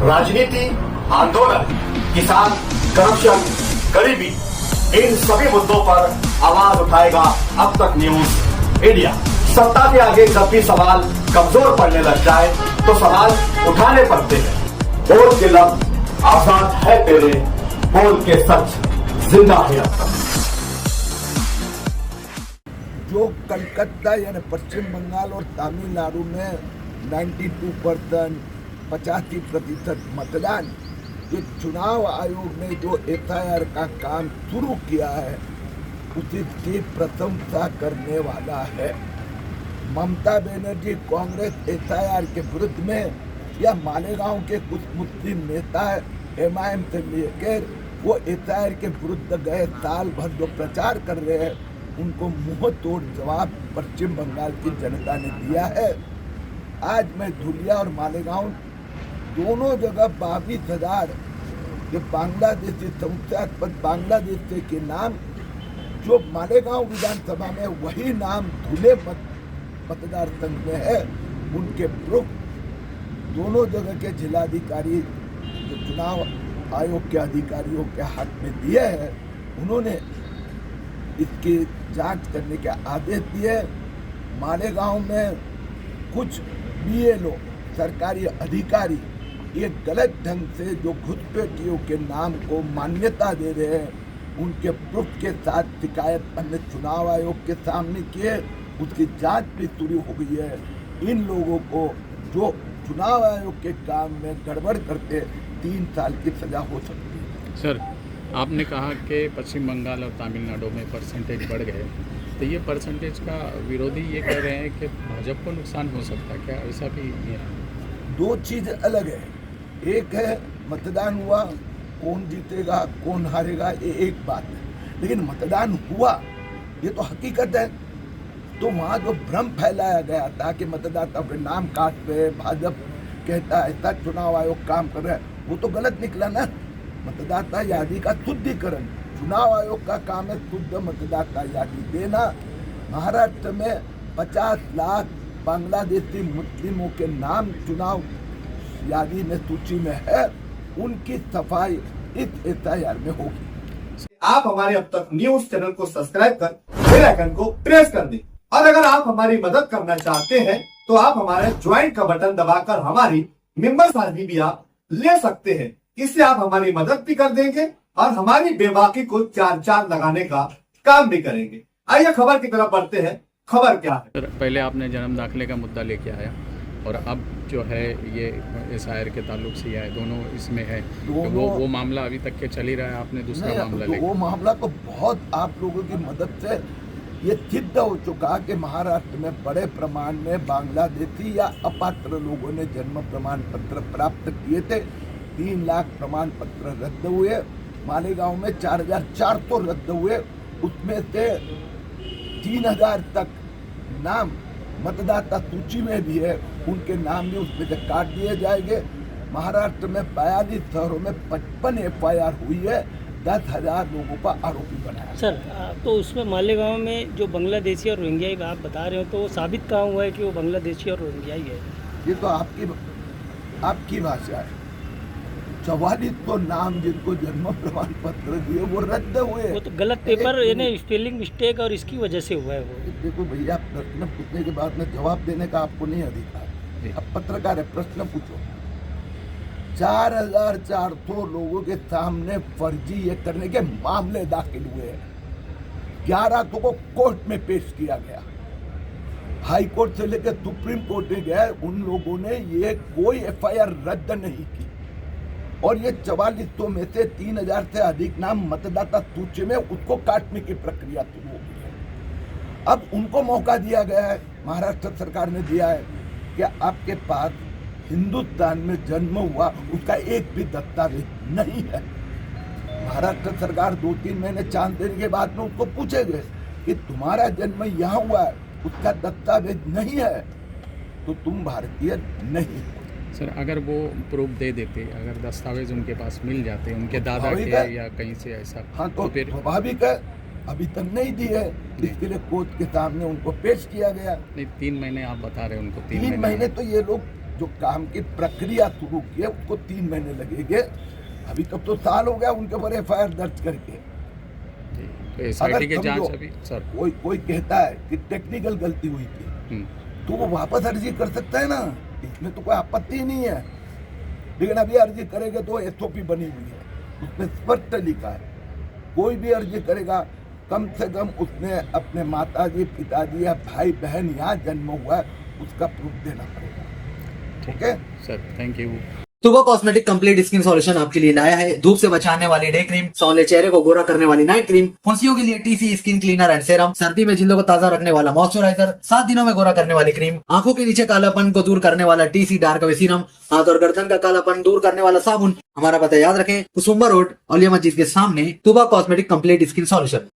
राजनीति, आंदोलन, किसान, करप्शन, गरीबी, इन सभी मुद्दों पर आवाज उठाएगा अब तक न्यूज इंडिया। सत्ता के आगे जब भी सवाल कमजोर पड़ने लग जाए तो सवाल उठाने पड़ते हैं। बोल के लफ्ज आजाद है तेरे, बोल के सच जिंदा है अब तक। जो कलकत्ता यानी पश्चिम बंगाल और तमिलनाडु में 92% 85% मतदान, ये चुनाव आयोग ने जो एफआईआर का काम शुरू किया है उसकी प्रशंसा करने वाला है। ममता बनर्जी कांग्रेस एफआईआर के विरुद्ध में या मालेगांव के कुछ मुस्लिम नेता एमआईएम से लेकर वो एफआईआर के विरुद्ध गए साल भर जो प्रचार कर रहे हैं उनको मुंह तोड़ जवाब पश्चिम बंगाल की जनता ने दिया है। आज मैं धुलिया और मालेगांव दोनों जगह 22,000 जो बांग्लादेशी संस्थापक बांग्लादेश के नाम जो मालेगांव विधानसभा में वही नाम धुले मतदार संघ में है, उनके प्रूफ दोनों जगह के जिलाधिकारी जो चुनाव आयोग के अधिकारियों के हाथ में दिए हैं, उन्होंने इसकी जांच करने के आदेश दिए। मालेगांव में कुछ बीएलओ सरकारी अधिकारी ये गलत ढंग से जो घुसपैठियों के नाम को मान्यता दे रहे हैं, उनके प्रूफ के साथ शिकायत अन्य चुनाव आयोग के सामने किए, उसकी जांच भी शुरू हो गई है। इन लोगों को जो चुनाव आयोग के काम में गड़बड़ करते 3 साल की सजा हो सकती है। सर, आपने कहा कि पश्चिम बंगाल और तमिलनाडु में परसेंटेज बढ़ गए, तो ये परसेंटेज का विरोधी ये कह रहे हैं कि भाजपा को नुकसान हो सकता है, क्या ऐसा भी है? दो चीज़ अलग है। एक है मतदान हुआ, कौन जीतेगा कौन हारेगा ये एक बात है, लेकिन मतदान हुआ ये तो हकीकत है। तो वहाँ जो भ्रम फैलाया गया था कि मतदाता के नाम काटते हैं, भाजपा कहता है ऐसा चुनाव आयोग काम कर रहा है, वो तो गलत निकला ना। मतदाता यादी का शुद्धिकरण चुनाव आयोग का काम है, शुद्ध मतदाता यादी देना। महाराष्ट्र में 50 लाख बांग्लादेशी मुस्लिमों के नाम चुनाव यादी में सूची में है, उनकी सफाई इस एफआईआर में होगी। आप हमारे अब तक न्यूज चैनल को सब्सक्राइब कर बेल आइकन को प्रेस कर दें, और अगर आप हमारी मदद करना चाहते हैं तो आप हमारे ज्वाइन का बटन दबाकर हमारी मेंबर साझी भी आप ले सकते हैं। इससे आप हमारी मदद भी कर देंगे और हमारी बेबाकी को चार लगाने का काम भी करेंगे। आइए खबर की तरफ बढ़ते हैं। खबर क्या है? पहले आपने जन्म दाखिले का मुद्दा लेके आया और अब जो है ये एफआईआर के ताल्लुक से है, दोनों इसमें है। वो मामला अभी तक के चल ही रहा है, आपने दूसरा मामला लेके। वो मामला तो बहुत आप लोगों की मदद से ये सिद्ध हो चुका कि महाराष्ट्र में बड़े प्रमाण में बांग्लादेशी या अपात्र लोगों ने जन्म प्रमाण पत्र प्राप्त किए थे। 3 लाख प्रमाण पत्र रद्द हुए। मालेगांव में 4,400 रद्द हुए, उसमें से 3,000 तक नाम मतदाता सूची में भी है, उनके नाम भी उसमें से काट दिए जाएंगे। महाराष्ट्र में 42 शहरों में 55 एफआईआर हुई है, 10,000 लोगों का आरोपी बनाया। सर, तो उसमें मालेगांव में जो बांग्लादेशी और रोहिंग्याई आप बता रहे हो, तो वो साबित कहाँ हुआ है कि वो बांग्लादेशी और रोहिंग्याई है? ये तो आपकी भाषा है। 44 तो नाम जिनको जन्म प्रमाण पत्र दिए वो रद्द हुए। वो तो गलत पेपर यानी स्पेलिंग मिस्टेक और इसकी वजह से हुआ है वो। देखो भैया, प्रश्न पूछने के बाद में जवाब देने का आपको नहीं अधिकार। अब पत्रकार है, प्रश्न पूछो। 4,400 लोगों के सामने फर्जी ये करने के मामले दाखिल हुए हैं। 11 को कोर्ट में पेश किया गया, हाई कोर्ट से लेकर सुप्रीम कोर्ट में गया। उन लोगों ने ये कोई एफआईआर रद्द नहीं की, और ये 4400 में से 3,000 से अधिक नाम मतदाता सूची में उसको काटने की प्रक्रिया शुरू हो गई है। अब उनको मौका दिया गया है, महाराष्ट्र सरकार ने दिया है कि आपके पास हिंदुस्तान में जन्म हुआ उसका एक भी दस्तावेज नहीं है। महाराष्ट्र सरकार 2-3 महीने चांस देने के बाद में उसको पूछेंगे कि तुम्हारा जन्म यहाँ हुआ है, उसका दस्तावेज नहीं है, तो तुम भारतीय नहीं हो। सर, अगर वो प्रूफ दे देते, अगर दस्तावेज उनके पास मिल जाते उनके दादा के या कहीं से ऐसा, हाँ तो फिर स्वाभाविक है, अभी तक नहीं दी है, इसके लिए कोर्ट के सामने उनको पेश किया गया। नहीं, 3 महीने आप बता रहे हैं उनको। 3 महीने तो ये लोग जो काम की प्रक्रिया शुरू की है उसको 3 महीने लगेंगे। अभी तक तो साल हो गया उनके ऊपर FIR दर्ज करके। तो एसआईटी की जांच समझो, अभी सर कोई कहता है कि टेक्निकल गलती हुई थी तो वो वापस अर्जी कर सकता है ना, इसमें तो कोई आपत्ति ही नहीं है। लेकिन अभी अर्जी करेंगे तो SOP बनी हुई है, उसमें स्पष्ट लिखा है कोई भी अर्जी करेगा कम से कम उसने अपने माताजी पिताजी या भाई बहन यहाँ जन्म हुआ है उसका प्रूफ देना पड़ेगा। Okay sir, thank you. तुबा cosmetic complete skin solution आपके लिए लाया है धूप से बचाने वाली डे क्रीम, सौंदर्य चेहरे को गोरा करने वाली नाइट क्रीम, फुंसियों के लिए TC skin cleaner and serum, सर्दी में जिल्दों को ताजा रखने वाला मॉइस्चराइजर, 7 दिनों में गोरा करने वाली क्रीम, आंखों के नीचे कालापन को दूर करने वाला TC डार्क वे सीरम, हाथ और गर्दन का कालापन दूर करने वाला साबुन। हमारा पता याद रखें, कुसुम्बा रोड, औलिया मस्जिद के सामने, तुबा कॉस्मेटिक कंप्लीट स्किन सॉल्यूशन।